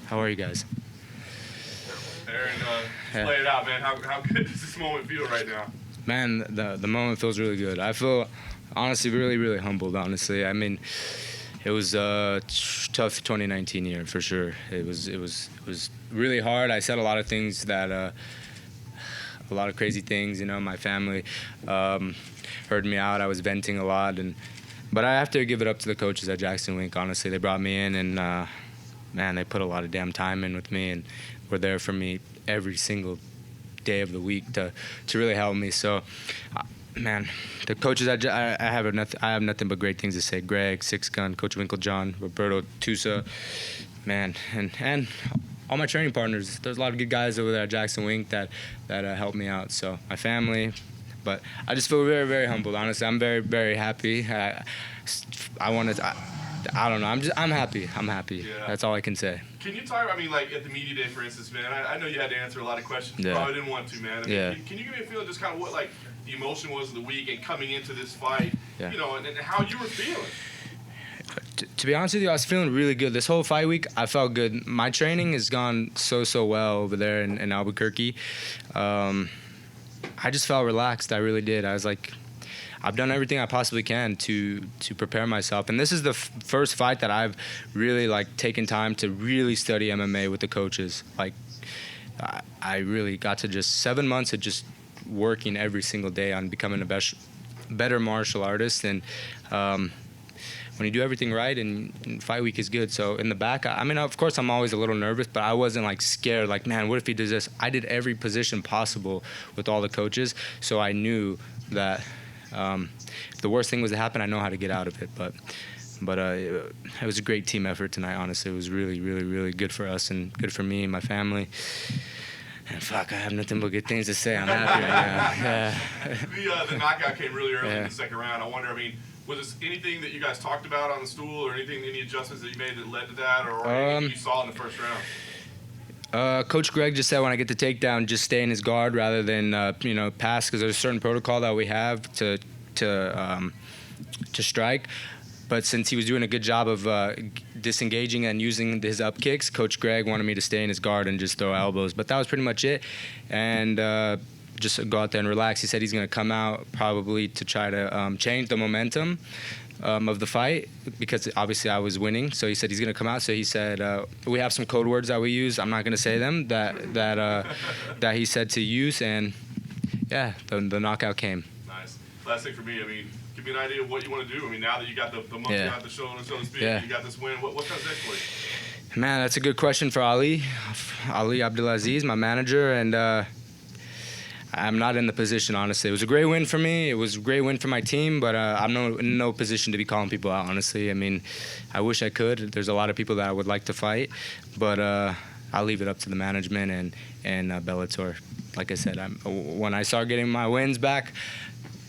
How are you guys? Aaron, just lay it out, man. How good does this moment feel right now? Man, the moment feels really good. I feel honestly really humbled. Honestly, I mean, it was a tough 2019 year for sure. It was really hard. I said a lot of things that a lot of crazy things. You know, my family heard me out. I was venting a lot, but I have to give it up to the coaches at Jackson Wink. Honestly, they brought me in and man, they put a lot of damn time in with me and were there for me every single day of the week to really help me. So, man, the coaches I have nothing but great things to say. Greg, Six Gun, Coach Winklejohn, Roberto Tusa, man, and all my training partners. There's a lot of good guys over there at Jackson Wink that helped me out. So my family, but I just feel very humbled. Honestly, I'm very happy. I don't know. I'm happy. Yeah. That's all I can say. Can you talk? I mean, like at the media day, for instance, man. I know you had to answer a lot of questions. You Yeah. probably didn't want to, man. I mean, Yeah. Can you give me a feeling, just kind of what like the emotion was of the week and coming into this fight? Yeah. You know, and how you were feeling. To be honest with you, I was feeling really good. This whole fight week, I felt good. My training has gone so well over there in Albuquerque. I just felt relaxed. I really did. I was like, I've done everything I possibly can to prepare myself. And this is the first fight that I've really like taken time to really study MMA with the coaches. Like, I really got to just 7 months of just working every single day on becoming a better martial artist. And when you do everything right, and fight week is good. So in the back, I mean, of course, I'm always a little nervous, but I wasn't like scared. Like, man, what if he does this? I did every position possible with all the coaches, so I knew that if the worst thing was to happen, I know how to get out of it. But it was a great team effort tonight. Honestly, it was really good for us and good for me and my family. And fuck, I have nothing but good things to say. I'm happy right now. The knockout came really early in the second round. I wonder, I mean, was there anything that you guys talked about on the stool, or any adjustments that you made that led to that, or anything you saw in the first round? Coach Greg just said when I get the takedown, just stay in his guard rather than pass, because there's a certain protocol that we have to strike. But since he was doing a good job of disengaging and using his up kicks, Coach Greg wanted me to stay in his guard and just throw elbows. But that was pretty much it, and just go out there and relax. He said he's going to come out probably to try to change the momentum of the fight, because obviously I was winning. So he said he's going to come out. So he said we have some code words that we use. I'm not going to say them, that he said to use, and yeah, the knockout came. Nice. Last thing for me, I mean, give me an idea of what you want to do. I mean, now that you got the monkey out the shoulder, so to speak, you got this win, what comes next for you? Man, that's a good question for Ali Abdulaziz, my manager, and I'm not in the position, honestly. It was a great win for me. It was a great win for my team, but I'm in no position to be calling people out, honestly. I mean, I wish I could. There's a lot of people that I would like to fight, but I'll leave it up to the management and Bellator. Like I said, when I start getting my wins back,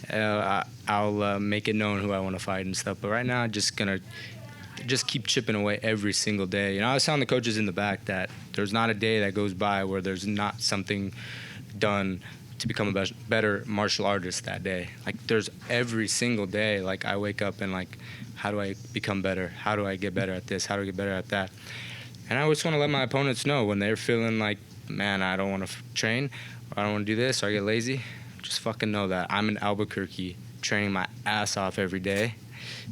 I'll make it known who I want to fight and stuff. But right now, I'm just going to keep chipping away every single day. You know, I was telling the coaches in the back that there's not a day that goes by where there's not something done to become a better martial artist that day. Like, there's every single day, like, I wake up and, like, how do I become better? How do I get better at this? How do I get better at that? And I just want to let my opponents know when they're feeling like, man, I don't want to train, or I don't want to do this, or I get lazy, just fucking know that I'm in Albuquerque training my ass off every day,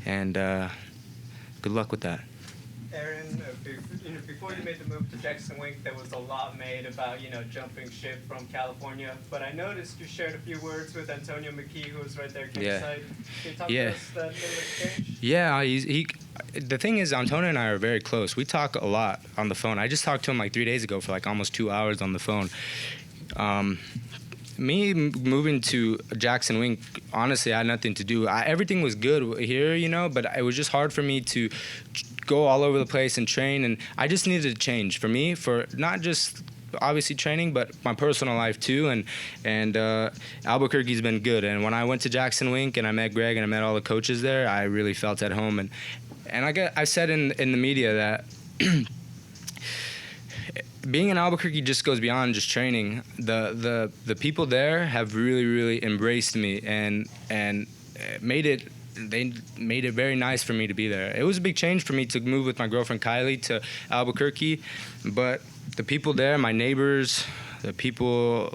and good luck with that. Aaron, before you made the move to Jackson Wink, there was a lot made about, jumping ship from California. But I noticed you shared a few words with Antonio McKee, who was right there ringside. Can you talk to us that little exchange? Yeah, the thing is, Antonio and I are very close. We talk a lot on the phone. I just talked to him like 3 days ago for like almost 2 hours on the phone. Me moving to Jackson Wink, honestly, I had nothing to do. Everything was good here, but it was just hard for me to go all over the place and train, and I just needed a change for me, for not just obviously training, but my personal life too. And Albuquerque's been good. And when I went to Jackson Wink and I met Greg and I met all the coaches there, I really felt at home. And I said in the media that being in Albuquerque just goes beyond just training. The people there have really embraced me and made it they made it very nice for me to be there. It was a big change for me to move with my girlfriend Kylie to Albuquerque, but the people there, my neighbors, the people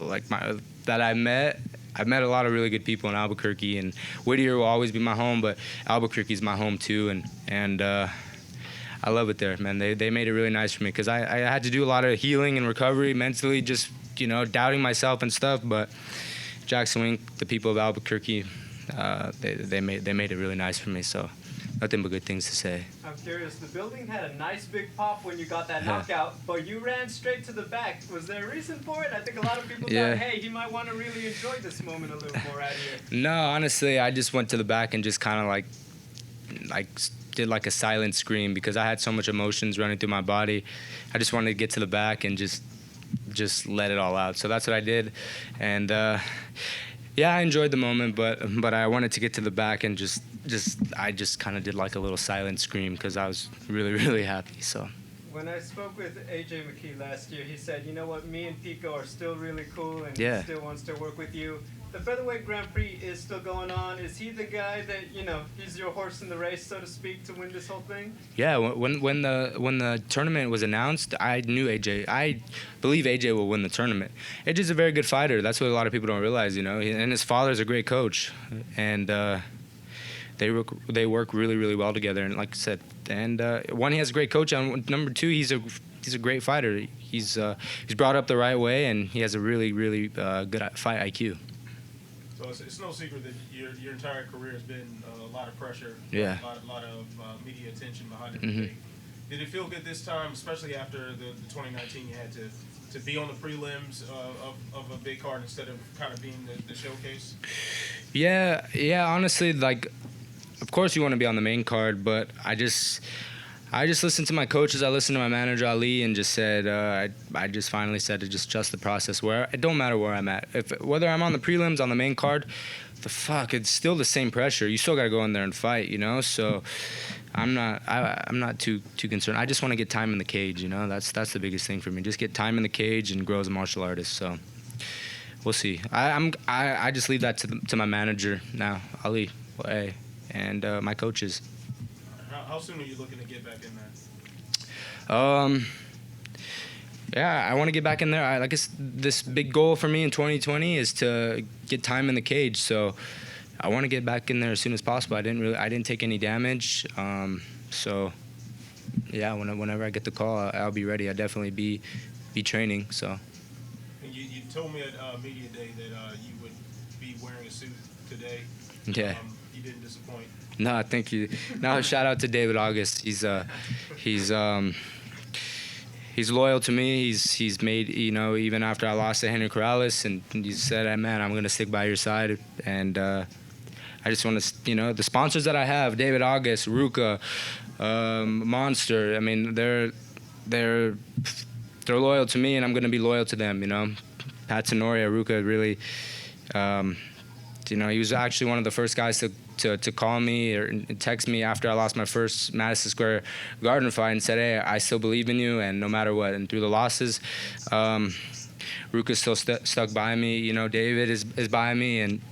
that I've met a lot of really good people in Albuquerque, and Whittier will always be my home, but Albuquerque's my home too, and I love it there, man. They made it really nice for me because I had to do a lot of healing and recovery mentally, just doubting myself and stuff. But Jackson Wink, the people of Albuquerque, they made it really nice for me. So nothing but good things to say. I'm curious. The building had a nice big pop when you got that knockout, but you ran straight to the back. Was there a reason for it? I think a lot of people thought, hey, he might want to really enjoy this moment a little more out here. No, honestly, I just went to the back and just kind of like did like a silent scream because I had so much emotions running through my body. I just wanted to get to the back and just let it all out. So that's what I did, and yeah, I enjoyed the moment, but I wanted to get to the back and I just kind of did like a little silent scream because I was really, really happy. So. When I spoke with AJ McKee last year, he said, you know what, me and Pico are still really cool, and he still wants to work with you. The featherweight Grand Prix is still going on. Is he the guy that, he's your horse in the race, so to speak, to win this whole thing? Yeah, when the tournament was announced, I knew AJ. I believe AJ will win the tournament. AJ's a very good fighter. That's what a lot of people don't realize, and his father's a great coach, and they work really, really well together. And like I said, and one, he has a great coach, and number two, he's a great fighter. He's brought up the right way, and he has a really, really good fight IQ. So it's no secret that your entire career has been a lot of pressure, yeah, a lot of media attention behind it. Mm-hmm. Did it feel good this time, especially after the 2019 you had to be on the prelims of a big card instead of kind of being the showcase? Yeah, honestly, of course you want to be on the main card, but I just listened to my coaches. I listened to my manager Ali, and just said I just finally said to just trust the process. Where it don't matter where I'm at, whether I'm on the prelims, on the main card, it's still the same pressure. You still gotta go in there and fight, So I'm not too concerned. I just want to get time in the cage, That's the biggest thing for me. Just get time in the cage and grow as a martial artist. So we'll see. I just leave that to my manager now, Ali, and my coaches. How soon are you looking to get back in there? Yeah, I want to get back in there. I guess this big goal for me in 2020 is to get time in the cage. So I want to get back in there as soon as possible. I didn't take any damage. So yeah, whenever I get the call, I'll be ready. I'll definitely be training. So. And you told me at media day that you would be wearing a suit today. Yeah. You didn't disappoint. No, thank you. No, shout out to David August. He's loyal to me. He's made, even after I lost to Henry Corrales, and he said, hey, man, I'm gonna stick by your side. And I just want to, the sponsors that I have, David August, Ruka, Monster. I mean, they're loyal to me, and I'm gonna be loyal to them. Pat Tenoria, Ruka, really. He was actually one of the first guys to call me or text me after I lost my first Madison Square Garden fight and said, hey, I still believe in you, and no matter what. And through the losses, Ruka's still stuck by me. David is by me, and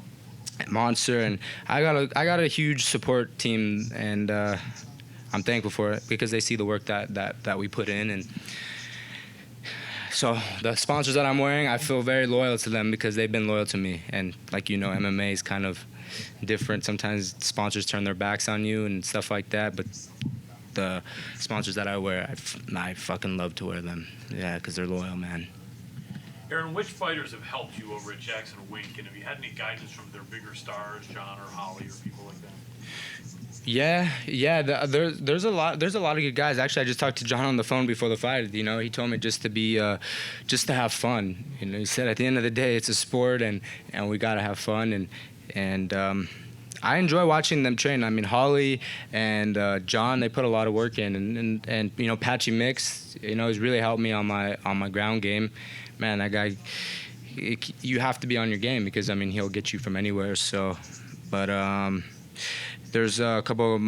Monster, and I got a huge support team, and I'm thankful for it because they see the work that we put in. And so the sponsors that I'm wearing, I feel very loyal to them because they've been loyal to me. And MMA is kind of different. Sometimes sponsors turn their backs on you and stuff like that, but the sponsors that I wear, I fucking love to wear them. Yeah, because they're loyal, man. Aaron, which fighters have helped you over at Jackson Wink, and have you had any guidance from their bigger stars, John or Holly or people like that? Yeah. There's a lot of good guys. Actually, I just talked to John on the phone before the fight. He told me just to have fun. He said at the end of the day, it's a sport, and we gotta have fun. And I enjoy watching them train. I mean, Holly and John, they put a lot of work in, and Patchy Mix, he's really helped me on my ground game. Man, that guy, you have to be on your game because he'll get you from anywhere. So, but there's a couple of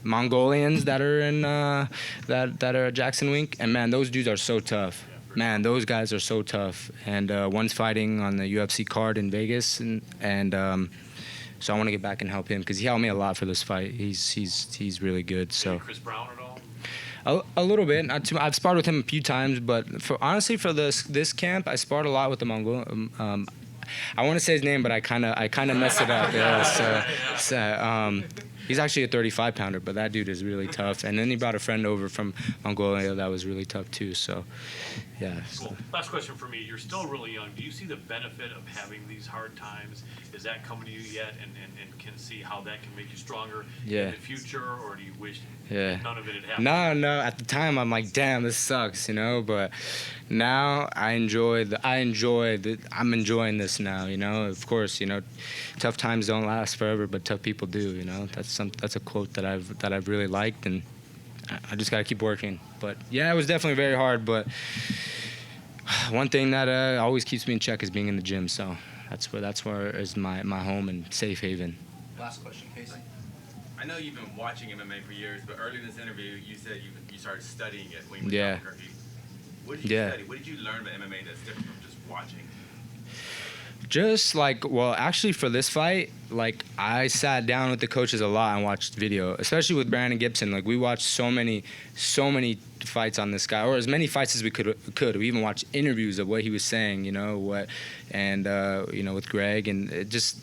Mongolians that are in that are at Jackson Wink, and man, those dudes are so tough. Man, those guys are so tough. And one's fighting on the UFC card in Vegas, and So I want to get back and help him because he helped me a lot for this fight. He's really good. So Maybe Chris Brown at all? a little bit. Not too, I've sparred with him a few times, but honestly for this camp, I sparred a lot with the Mongol. I want to say his name, but I kind of messed it up. Yeah, he's actually a 35 pounder, but that dude is really tough. And then he brought a friend over from Mongolia that was really tough too. So, yeah. Cool. Last question for me. You're still really young. Do you see the benefit of having these hard times? Is that coming to you yet, and can see how that can make you stronger in the future, or do you wish none of it had happened? No. At the time, I'm like, damn, this sucks, you know. But now I'm enjoying this now, you know. Of course, you know, tough times don't last forever, but tough people do, you know. That's a quote that I've really liked, and I just gotta keep working. But yeah, it was definitely very hard. But one thing that always keeps me in check is being in the gym. So that's where is my home and safe haven. Last question, Casey. I know you've been watching MMA for years, but earlier in this interview, you said you started studying it when you were in Albuquerque. What did you study? What did you learn about MMA that's different from just watching? Just actually for this fight, I sat down with the coaches a lot and watched video, especially with Brandon Gibson. We watched so many fights on this guy, or as many fights as we could. We even watched interviews of what he was saying, you know, with Greg, and it just.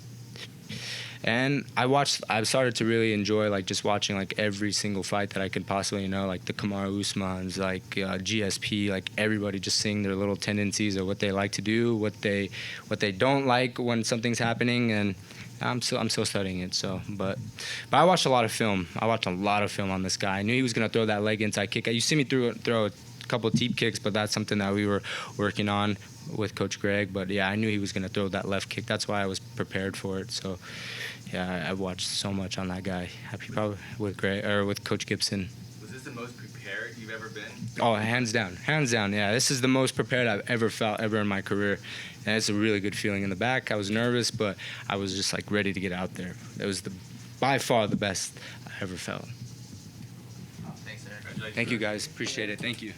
And I started to really enjoy just watching every single fight that I could possibly, you know, the Kamaru Usmans, GSP, everybody just seeing their little tendencies of what they like to do, what they don't like when something's happening, and I'm still studying it. So, but I watched a lot of film. I watched a lot of film on this guy. I knew he was gonna throw that leg inside kick. You see me throw a couple of deep kicks, but that's something that we were working on with Coach Greg. But yeah, I knew he was gonna throw that left kick. That's why I was prepared for it. So. Yeah, I've watched so much on that guy. Probably with Greg or with Coach Gibson. Was this the most prepared you've ever been? Oh, hands down. Yeah, this is the most prepared I've ever felt in my career, and it's a really good feeling in the back. I was nervous, but I was just ready to get out there. It was by far the best I ever felt. Thanks, Aaron. Thank you guys. Appreciate it. Thank you.